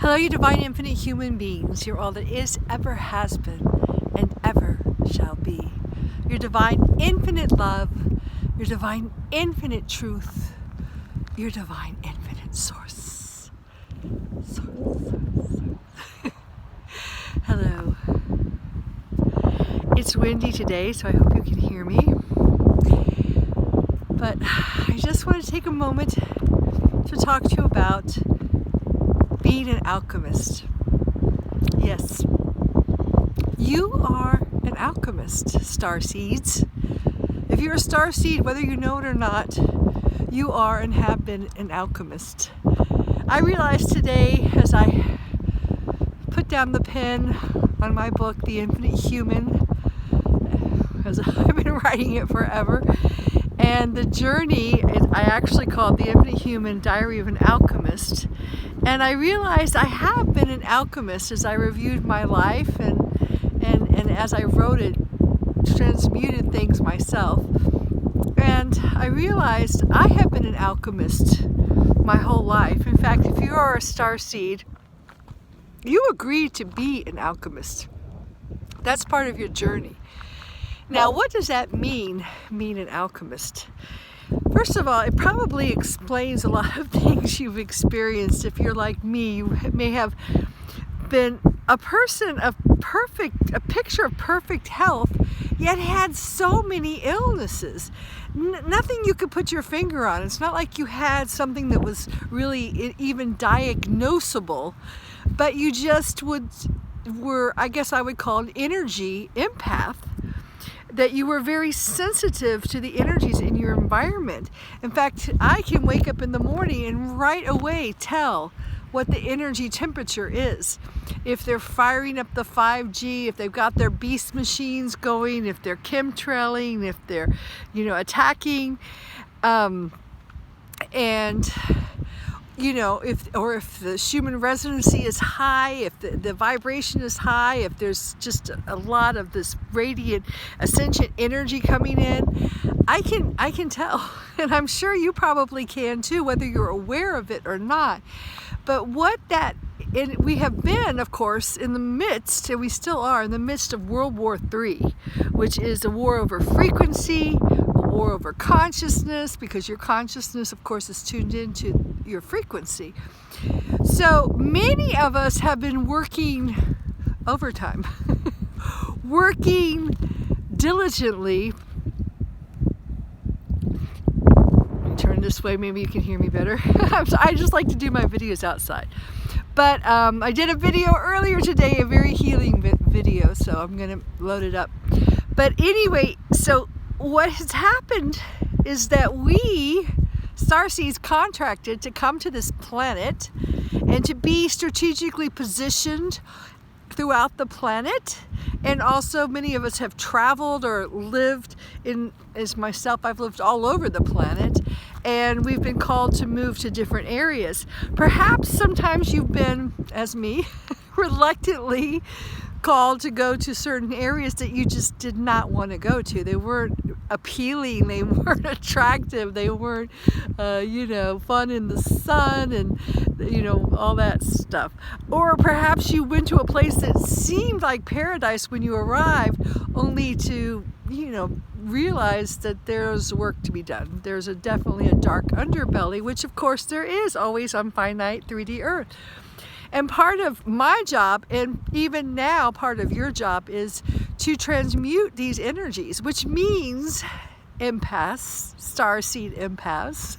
Hello, you divine infinite human beings. You're all that is, ever has been, and ever shall be. Your divine infinite love, your divine infinite truth, your divine infinite source. Hello. It's windy today, so I hope you can hear me. But I just want to take a moment to talk to you about being an alchemist. Yes, you are an alchemist, starseeds. If you're a starseed, whether you know it or not, you are and have been an alchemist. I realized today, as I put down the pen on my book, The Infinite Human, as I've been writing it forever, and the journey, I actually called The Infinite Human Diary of an Alchemist. And I realized I have been an alchemist as I reviewed my life and as I wrote it, transmuted things myself. And I realized I have been an alchemist my whole life. In fact, if you are a starseed, you agreed to be an alchemist. That's part of your journey. Now, what does that mean an alchemist? First of all, it probably explains a lot of things you've experienced. If you're like me, you may have been a person of a picture of perfect health, yet had so many illnesses. Nothing you could put your finger on. It's not like you had something that was really even diagnosable, but you just were, I guess I would call an energy empath, that you were very sensitive to the energies in your environment. In fact, I can wake up in the morning and right away tell what the energy temperature is. If they're firing up the 5G, if they've got their beast machines going, if they're chemtrailing, if they're, attacking, and if the Schumann resonancy is high, if the vibration is high, if there's just a lot of this radiant ascension energy coming in, I can tell, and I'm sure you probably can too, whether you're aware of it or not. But we have been, of course, in the midst, and we still are in the midst of World War III, which is a war over frequency, a war over consciousness, because your consciousness, of course, is tuned into your frequency. So many of us have been working overtime, working diligently. Turn this way, maybe you can hear me better. I just like to do my videos outside. But I did a video earlier today, a very healing video, so I'm going to load it up. But anyway, so what has happened is that we, starseeds, contracted to come to this planet and to be strategically positioned throughout the planet. And also many of us have traveled or lived as myself, I've lived all over the planet, and we've been called to move to different areas. Perhaps sometimes you've been, as me, reluctantly called to go to certain areas that you just did not want to go to. They weren't appealing, they weren't attractive, they weren't, fun in the sun and, all that stuff. Or perhaps you went to a place that seemed like paradise when you arrived, only to, realize that there's work to be done. There's definitely a dark underbelly, which of course there is always on finite 3D Earth. And part of my job, and even now part of your job, is to transmute these energies, which means empaths, starseed empaths.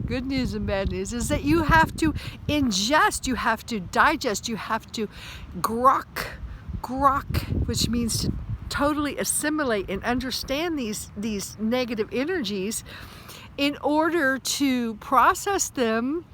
Good news and bad news is that you have to ingest, you have to digest, you have to grok, which means to totally assimilate and understand these negative energies in order to process them.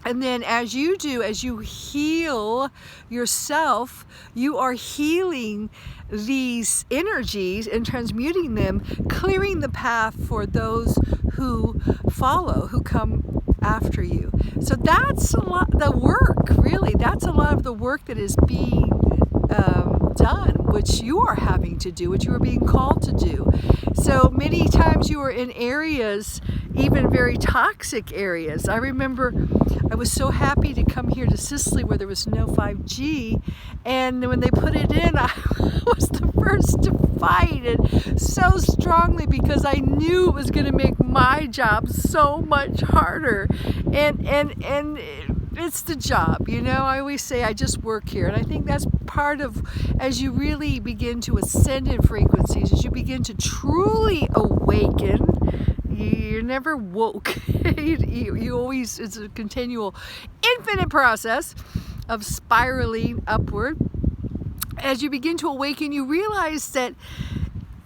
And then as you heal yourself, you are healing these energies and transmuting them, clearing the path for those who follow, who come after you. So that's a lot, the work, really, that's a lot of the work that is being done, which you are having to do, which you are being called to do. So many times you are in areas even very toxic areas. I remember I was so happy to come here to Sicily where there was no 5G, and when they put it in, I was the first to fight it so strongly because I knew it was going to make my job so much harder. And it's the job, you know. I always say I just work here, and I think that's part of, as you really begin to ascend in frequencies, as you begin to truly awaken, you're never woke. you always, it's a continual, infinite process of spiraling upward. As you begin to awaken, you realize that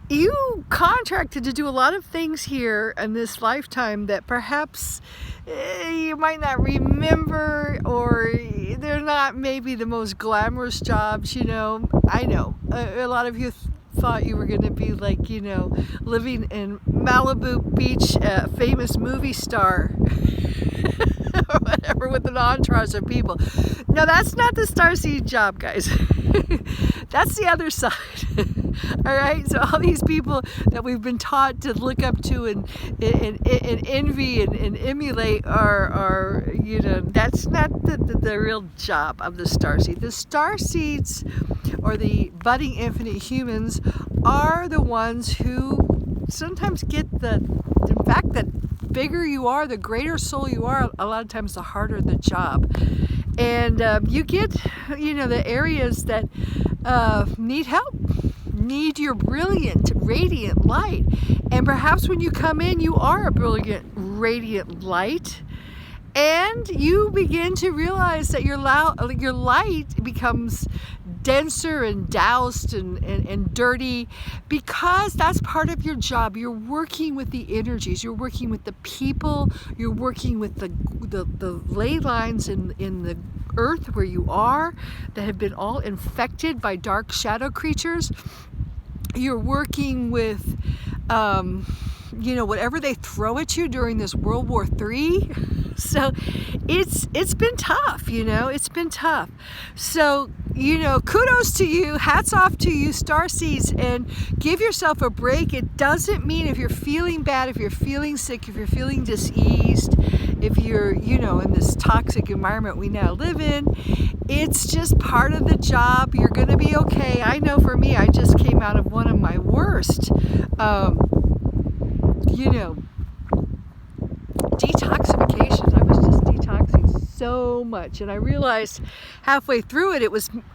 you contracted to do a lot of things here in this lifetime that perhaps you might not remember, or they're not maybe the most glamorous jobs, you know. I know a lot of you thought you were going to be like, you know, living in Malibu Beach, famous movie star or whatever, with an entourage of people. No, that's not the starseed job, guys. That's the other side. All right, so all these people that we've been taught to look up to and envy and emulate are, you know, that's not the real job of the starseed. The starseeds, or the budding infinite humans, are the ones who sometimes get in fact, the bigger you are, the greater soul you are, a lot of times the harder the job. And you get, you know, the areas that need help, need your brilliant, radiant light. And perhaps when you come in, you are a brilliant, radiant light. And you begin to realize that your light becomes denser and doused and dirty, because that's part of your job. You're working with the energies, you're working with the people, you're working with the ley lines in the earth where you are that have been all infected by dark shadow creatures. You're working with you know, whatever they throw at you during this World War III. So it's been tough, you know, it's been tough. So, you know, kudos to you, hats off to you, starseeds, and give yourself a break. It doesn't mean if you're feeling bad, if you're feeling sick, if you're feeling diseased, if you're, you know, in this toxic environment we now live in, it's just part of the job. You're going to be okay. I know for me, I just came out of one of my worst, you know, detoxifications. I was just detoxing so much, and I realized halfway through it,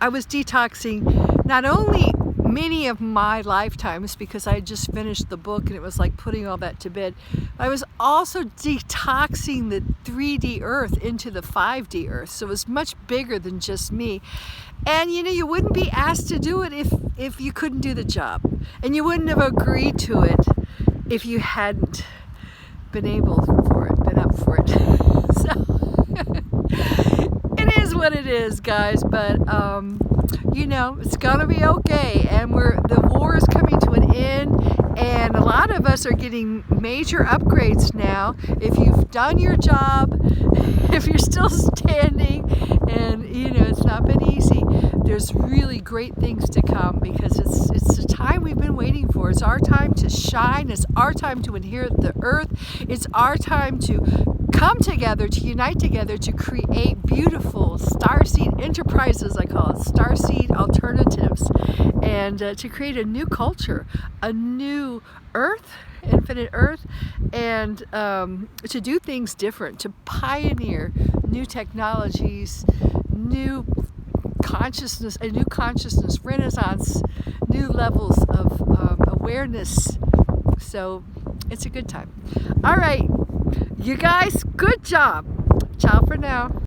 I was detoxing not only many of my lifetimes, because I had just finished the book and it was like putting all that to bed, I was also detoxing the 3D earth into the 5D earth. So it was much bigger than just me. And you know, you wouldn't be asked to do it if you couldn't do the job, and you wouldn't have agreed to it if you hadn't been up for it. So it is what it is, guys. But you know, it's gonna be okay, and the war is coming to an end, and a lot of us are getting major upgrades now. If you've done your job, if you're still standing, and you know, it's not been easy, there's really great things to come, because it's the time we've been waiting for. It's our time to shine. It's our time to inherit the earth. It's our time to come together, to unite together, to create beautiful starseed enterprises, I call it, starseed alternatives, and to create a new culture, a new earth, infinite earth, and to do things different, to pioneer new technologies, new consciousness, a new consciousness renaissance, new levels of awareness. So it's a good time. All right, you guys, good job. Ciao for now.